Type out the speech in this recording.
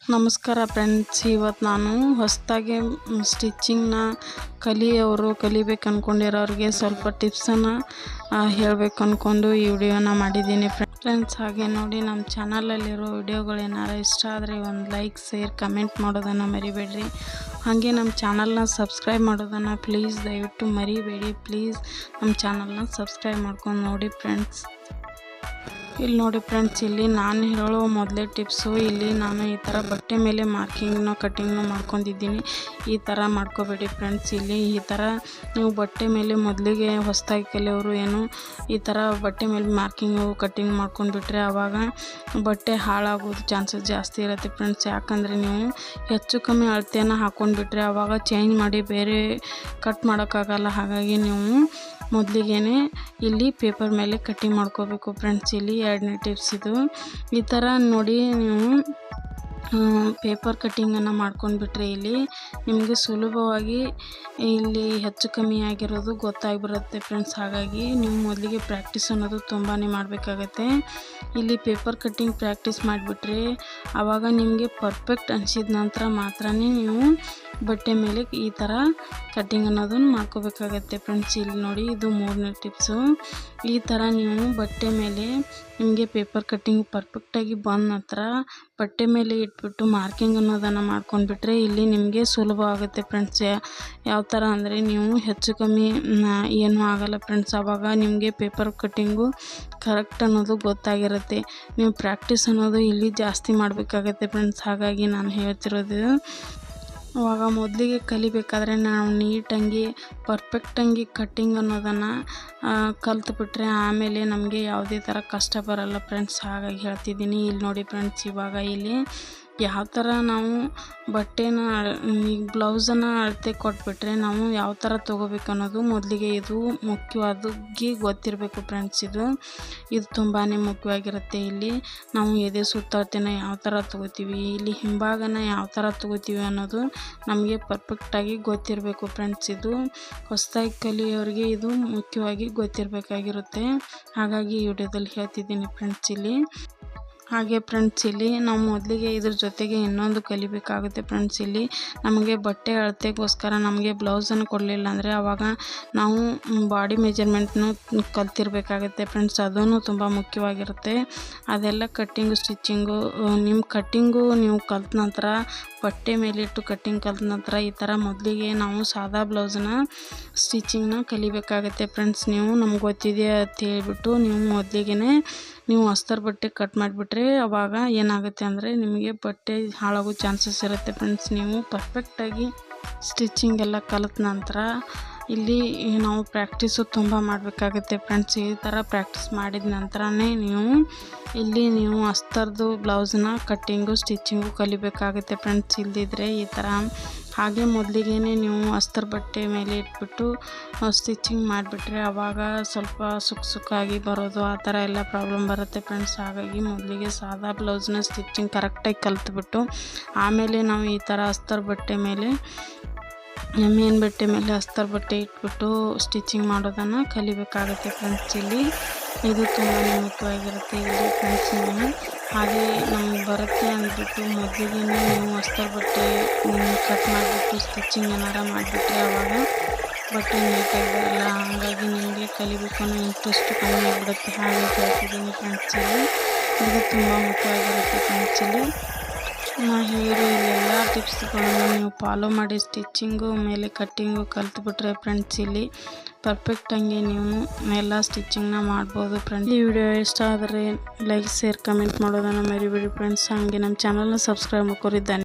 ನಮಸ್ಕಾರ ಫ್ರೆಂಡ್ಸ್, ಇವತ್ತು ನಾನು ಹೊಸದಾಗಿ ಸ್ಟಿಚಿಂಗ್ನ ಕಲಿಬೇಕು ಅಂದ್ಕೊಂಡಿರೋರಿಗೆ ಸ್ವಲ್ಪ ಟಿಪ್ಸನ್ನು ಹೇಳಬೇಕು ಅಂದ್ಕೊಂಡು ಈ ವಿಡಿಯೋನ ಮಾಡಿದ್ದೀನಿ ಫ್ರೆಂಡ್ಸ್. ಹಾಗೆ ನೋಡಿ, ನಮ್ಮ ಚಾನಲಲ್ಲಿರೋ ವಿಡಿಯೋಗಳು ಏನಾರು ಇಷ್ಟ ಆದರೆ ಒಂದು ಲೈಕ್, ಶೇರ್, ಕಮೆಂಟ್ ಮಾಡೋದನ್ನು ಮರಿಬೇಡ್ರಿ. ಹಾಗೆ ನಮ್ಮ ಚಾನಲ್ನ ಸಬ್ಸ್ಕ್ರೈಬ್ ಮಾಡೋದನ್ನು ಪ್ಲೀಸ್ ದಯವಿಟ್ಟು ಮರಿಬೇಡಿ. ಪ್ಲೀಸ್ ನಮ್ಮ ಚಾನಲ್ನ ಸಬ್ಸ್ಕ್ರೈಬ್ ಮಾಡ್ಕೊಂಡು ನೋಡಿ ಫ್ರೆಂಡ್ಸ್. ಇಲ್ಲಿ ನೋಡಿ ಫ್ರೆಂಡ್ಸ್, ಇಲ್ಲಿ ನಾನು ಹೇಳೋ ಮೊದಲೇ ಟಿಪ್ಸು. ಇಲ್ಲಿ ನಾನು ಈ ಥರ ಬಟ್ಟೆ ಮೇಲೆ ಮಾರ್ಕಿಂಗ್ನ ಕಟ್ಟಿಂಗ್ನ ಮಾಡ್ಕೊಂಡಿದ್ದೀನಿ. ಈ ಥರ ಮಾಡ್ಕೋಬೇಡಿ ಫ್ರೆಂಡ್ಸ್. ಇಲ್ಲಿ ಈ ಥರ ನೀವು ಬಟ್ಟೆ ಮೇಲೆ ಮೊದಲಿಗೆ ಹೊಸದಾಗಿ ಕಲಿಯೋರು ಈ ಥರ ಬಟ್ಟೆ ಮೇಲೆ ಮಾರ್ಕಿಂಗು ಕಟ್ಟಿಂಗ್ ಮಾಡ್ಕೊಂಡ್ಬಿಟ್ರೆ ಆವಾಗ ಬಟ್ಟೆ ಹಾಳಾಗೋದು ಚಾನ್ಸಸ್ ಜಾಸ್ತಿ ಇರುತ್ತೆ ಫ್ರೆಂಡ್ಸ್. ಯಾಕಂದರೆ ನೀವು ಹೆಚ್ಚು ಕಮ್ಮಿ ಅಳತೆಯನ್ನು ಹಾಕ್ಕೊಂಡ್ಬಿಟ್ರೆ ಆವಾಗ ಚೇಂಜ್ ಮಾಡಿ ಬೇರೆ ಕಟ್ ಮಾಡೋಕ್ಕಾಗಲ್ಲ. ಹಾಗಾಗಿ ನೀವು ಮೊದಲಿಗೆ ಇಲ್ಲಿ ಪೇಪರ್ ಮೇಲೆ ಕಟ್ಟಿಂಗ್ ಮಾಡ್ಕೋಬೇಕು ಫ್ರೆಂಡ್ಸ್. ಇಲ್ಲಿ ಎರಡನೇ ಟಿಪ್ಸ್ ಇದು. ಈ ಥರ ನೋಡಿ, ನೀವು ಪೇಪರ್ ಕಟ್ಟಿಂಗನ್ನು ಮಾಡ್ಕೊಂಡ್ಬಿಟ್ರೆ ಇಲ್ಲಿ ನಿಮಗೆ ಸುಲಭವಾಗಿ ಇಲ್ಲಿ ಹೆಚ್ಚು ಕಮ್ಮಿ ಆಗಿರೋದು ಗೊತ್ತಾಗ್ಬಿರುತ್ತೆ ಫ್ರೆಂಡ್ಸ್. ಹಾಗಾಗಿ ನೀವು ಮೊದಲಿಗೆ ಪ್ರಾಕ್ಟೀಸ್ ಅನ್ನೋದು ತುಂಬಾ ಮಾಡಬೇಕಾಗತ್ತೆ. ಇಲ್ಲಿ ಪೇಪರ್ ಕಟ್ಟಿಂಗ್ ಪ್ರಾಕ್ಟೀಸ್ ಮಾಡಿಬಿಟ್ರೆ ಆವಾಗ ನಿಮಗೆ ಪರ್ಫೆಕ್ಟ್ ಅನಿಸಿದ ನಂತರ ಮಾತ್ರ ನೀವು ಬಟ್ಟೆ ಮೇಲೆ ಈ ಥರ ಕಟ್ಟಿಂಗ್ ಅನ್ನೋದನ್ನು ಮಾಡ್ಕೋಬೇಕಾಗತ್ತೆ ಫ್ರೆಂಡ್ಸ್. ಇಲ್ಲಿ ನೋಡಿ, ಇದು ಮೂರನೇ ಟಿಪ್ಸು. ಈ ಥರ ನೀವು ಬಟ್ಟೆ ಮೇಲೆ ನಿಮಗೆ ಪೇಪರ್ ಕಟ್ಟಿಂಗ್ ಪರ್ಫೆಕ್ಟಾಗಿ ಬಂದ ನಂತರ ಬಟ್ಟೆ ಮೇಲೆ ಇಟ್ಬಿಟ್ಟು ಮಾರ್ಕಿಂಗ್ ಅನ್ನೋದನ್ನು ಮಾಡ್ಕೊಂಡ್ಬಿಟ್ರೆ ಇಲ್ಲಿ ನಿಮಗೆ ಸುಲಭ ಆಗುತ್ತೆ ಫ್ರೆಂಡ್ಸ್. ಯಾವ ಥರ ಅಂದರೆ ನೀವು ಹೆಚ್ಚು ಕಮ್ಮಿ ಏನೂ ಆಗಲ್ಲ ಫ್ರೆಂಡ್ಸ್. ಆವಾಗ ನಿಮಗೆ ಪೇಪರ್ ಕಟ್ಟಿಂಗು ಕರೆಕ್ಟ್ ಅನ್ನೋದು ಗೊತ್ತಾಗಿರುತ್ತೆ. ನೀವು ಪ್ರಾಕ್ಟೀಸ್ ಅನ್ನೋದು ಇಲ್ಲಿ ಜಾಸ್ತಿ ಮಾಡಬೇಕಾಗತ್ತೆ ಫ್ರೆಂಡ್ಸ್. ಹಾಗಾಗಿ ನಾನು ಹೇಳ್ತಿರೋದು, ಅವಾಗ ಮೊದಲಿಗೆ ಕಲಿಬೇಕಾದ್ರೆ ನಾವು ನೀಟಾಗಿ ಪರ್ಫೆಕ್ಟಾಗಿ ಕಟ್ಟಿಂಗ್ ಅನ್ನೋದನ್ನು ಕಲ್ತ್ಬಿಟ್ರೆ ಆಮೇಲೆ ನಮಗೆ ಯಾವುದೇ ಥರ ಕಷ್ಟ ಬರಲ್ಲ ಫ್ರೆಂಡ್ಸ್. ಹಾಗಾಗಿ ಹೇಳ್ತಿದ್ದೀನಿ. ಇಲ್ಲಿ ನೋಡಿ ಫ್ರೆಂಡ್ಸ್, ಇವಾಗ ಇಲ್ಲಿ ಯಾವ ಥರ ನಾವು ಬಟ್ಟೆನ ಈಗ ಬ್ಲೌಸನ್ನು ಅಳತೆ ಕೊಟ್ಬಿಟ್ರೆ ನಾವು ಯಾವ ಥರ ತೊಗೋಬೇಕು ಅನ್ನೋದು ಮೊದಲಿಗೆ ಇದು ಮುಖ್ಯವಾಗಿ ಗೊತ್ತಿರಬೇಕು ಫ್ರೆಂಡ್ಸ್. ಇದು ತುಂಬಾ ಮುಖ್ಯವಾಗಿರುತ್ತೆ. ಇಲ್ಲಿ ನಾವು ಎದೆ ಸುತ್ತಳತೆನ ಯಾವ ಥರ ತೊಗೋತೀವಿ, ಇಲ್ಲಿ ಹಿಂಭಾಗನ ಯಾವ ಥರ ತೊಗೋತೀವಿ ಅನ್ನೋದು ನಮಗೆ ಪರ್ಫೆಕ್ಟಾಗಿ ಗೊತ್ತಿರಬೇಕು ಫ್ರೆಂಡ್ಸ್. ಇದು ಹೊಸದಾಗಿ ಕಲಿಯೋರಿಗೆ ಇದು ಮುಖ್ಯವಾಗಿ ಗೊತ್ತಿರಬೇಕಾಗಿರುತ್ತೆ. ಹಾಗಾಗಿ ಈ ವಿಡಿಯೋದಲ್ಲಿ ಹೇಳ್ತಿದ್ದೀನಿ ಫ್ರೆಂಡ್ಸ್. ಇಲ್ಲಿ ಹಾಗೆ ಫ್ರೆಂಡ್ಸ್, ಇಲ್ಲಿ ನಾವು ಮೊದಲಿಗೆ ಇದ್ರ ಜೊತೆಗೆ ಇನ್ನೊಂದು ಕಲಿಬೇಕಾಗುತ್ತೆ ಫ್ರೆಂಡ್ಸ್. ಇಲ್ಲಿ ನಮಗೆ ಬಟ್ಟೆ ಅಳತೆಗೋಸ್ಕರ ನಮಗೆ ಬ್ಲೌಸನ್ನು ಕೊಡಲಿಲ್ಲ ಅಂದರೆ ಆವಾಗ ನಾವು ಬಾಡಿ ಮೆಜರ್ಮೆಂಟ್ನು ಕಲ್ತಿರ್ಬೇಕಾಗುತ್ತೆ ಫ್ರೆಂಡ್ಸ್. ಅದೂ ತುಂಬ ಮುಖ್ಯವಾಗಿರುತ್ತೆ. ಅದೆಲ್ಲ ಕಟ್ಟಿಂಗು ಸ್ಟಿಚ್ಚಿಂಗು ನಿಮ್ಮ ಕಟ್ಟಿಂಗು ನೀವು ಕಲ್ತ ನಂತರ ಬಟ್ಟೆ ಮೇಲಿಟ್ಟು ಕಟ್ಟಿಂಗ್ ಕಲ್ತ ನಂತರ ಈ ಥರ ಮೊದಲಿಗೆ ನಾವು ಸಾದಾ ಬ್ಲೌಸನ್ನ ಸ್ಟಿಚಿಂಗ್ನ ಕಲಿಬೇಕಾಗುತ್ತೆ ಫ್ರೆಂಡ್ಸ್. ನೀವು ನಮ್ಗೆ ಗೊತ್ತಿದೆ ಅಂತ ಹೇಳ್ಬಿಟ್ಟು ನೀವು ಮೊದಲಿಗೆ ನೀವು ಅಸ್ತರ್ ಬಟ್ಟೆ ಕಟ್ ಮಾಡಿಬಿಟ್ರೆ ಅವಾಗ ಏನಾಗುತ್ತೆ ಅಂದರೆ ನಿಮಗೆ ಬಟ್ಟೆ ಹಾಳಾಗೋ ಚಾನ್ಸಸ್ ಇರುತ್ತೆ ಫ್ರೆಂಡ್ಸ್. ನೀವು ಪರ್ಫೆಕ್ಟಾಗಿ ಸ್ಟಿಚಿಂಗ್ ಎಲ್ಲ ಕಲಿತ ನಂತರ ಇಲ್ಲಿ ನಾವು ಪ್ರಾಕ್ಟೀಸು ತುಂಬ ಮಾಡಬೇಕಾಗುತ್ತೆ ಫ್ರೆಂಡ್ಸ್. ಈ ಥರ ಪ್ರಾಕ್ಟೀಸ್ ಮಾಡಿದ ನಂತರನೇ ನೀವು ಅಸ್ತರ್ದು ಬ್ಲೌಸ್ನ ಕಟ್ಟಿಂಗು ಸ್ಟಿಚಿಂಗು ಕಲಿಬೇಕಾಗುತ್ತೆ ಫ್ರೆಂಡ್ಸ್. ಇಲ್ದಿದ್ರೆ ಈ ಥರ ಹಾಗೆ ಮೊದಲಿಗೆ ನೀವು ಅಸ್ತರ್ ಬಟ್ಟೆ ಮೇಲೆ ಇಟ್ಬಿಟ್ಟು ಸ್ಟಿಚಿಂಗ್ ಮಾಡಿಬಿಟ್ರೆ ಆವಾಗ ಸ್ವಲ್ಪ ಸುಕ್ಕಾಗಿ ಬರೋದು ಆ ಥರ ಎಲ್ಲ ಪ್ರಾಬ್ಲಮ್ ಬರುತ್ತೆ ಫ್ರೆಂಡ್ಸ್. ಹಾಗಾಗಿ ಮೊದಲಿಗೆ ಸಾದಾ ಬ್ಲೌಸ್ನ ಸ್ಟಿಚಿಂಗ್ ಕರೆಕ್ಟಾಗಿ ಕಲಿತ್ಬಿಟ್ಟು ಆಮೇಲೆ ನಾವು ಈ ಥರ ಅಸ್ತರ್ ಬಟ್ಟೆ ಮೇಲೆ ಮೇನ್ ಬಟ್ಟೆ ಮೇಲೆ ಅಸ್ತರ್ ಬಟ್ಟೆ ಇಟ್ಬಿಟ್ಟು ಸ್ಟಿಚಿಂಗ್ ಮಾಡೋದನ್ನು ಕಲಿಬೇಕಾಗುತ್ತೆ ಫ್ರೆಂಡ್ಸ್. ಇಲ್ಲಿ ಇದು ತುಂಬಾ ಮುಖ್ಯವಾಗಿರುತ್ತೆ. ಇಲ್ಲಿ ಫ್ರೆಂಡ್ಸ್, ನೀವು ಹಾಗೆ ನಮ್ಗೆ ಬರುತ್ತೆ ಅಂದ್ಬಿಟ್ಟು ಮೊದಲಿಗೆ ನೀವು ಅಸ್ತರ್ ಬಟ್ಟೆ ಕಟ್ ಮಾಡಿಬಿಟ್ಟು ಸ್ಟಿಚಿಂಗ್ ಏನಾರ ಮಾಡಿಬಿಟ್ರೆ ಆವಾಗ ಬಟ್ಟೆ ನೀಟಾಗಿ ಬರಲ್ಲ. ಹಾಗಾಗಿ ನಿಮಗೆ ಕಲಿಬೇಕು ಅನ್ನೋ ಇಂಟ್ರೆಸ್ಟ್ ಕಮ್ಮಿ ಆಗಿಬಿಡುತ್ತೆ. ಹಾಗೆ ಹೇಳ್ತಿದ್ದೀನಿ ಫ್ರೆಂಡ್ಸ್. ಇದು ತುಂಬ ಮುಖ್ಯವಾಗಿರುತ್ತೆ ಫ್ರೆಂಡ್ಸ್. ಇಲ್ಲಿ ನಾ ಹೇಳಿರೋ ಇಲ್ಲೆಲ್ಲ ಟಿಪ್ಸ್ಗಳನ್ನು ನೀವು ಫಾಲೋ ಮಾಡಿ ಸ್ಟಿಚ್ಚಿಂಗು ಮೇಲೆ ಕಟ್ಟಿಂಗು ಕಲ್ತ್ಬಿಟ್ರೆ ಫ್ರೆಂಡ್ಸ್ ಇಲ್ಲಿ ಪರ್ಫೆಕ್ಟಾಗಿ ನೀವು ಎಲ್ಲ ಸ್ಟಿಚಿಂಗ್ನ ಮಾಡ್ಬೋದು ಫ್ರೆಂಡ್ಸ್. ಈ ವಿಡಿಯೋ ಇಷ್ಟ ಆದರೆ ಲೈಕ್, ಶೇರ್, ಕಮೆಂಟ್ ಮಾಡೋದನ್ನು ಮರಿಬೇಡಿ ಫ್ರೆಂಡ್ಸ್. ಹಾಗೆ ನಮ್ಮ ಚಾನಲ್ನ ಸಬ್ಸ್ಕ್ರೈಬ್ ಮಾಡ್ಕೊರಿದ್ದಾನೆ.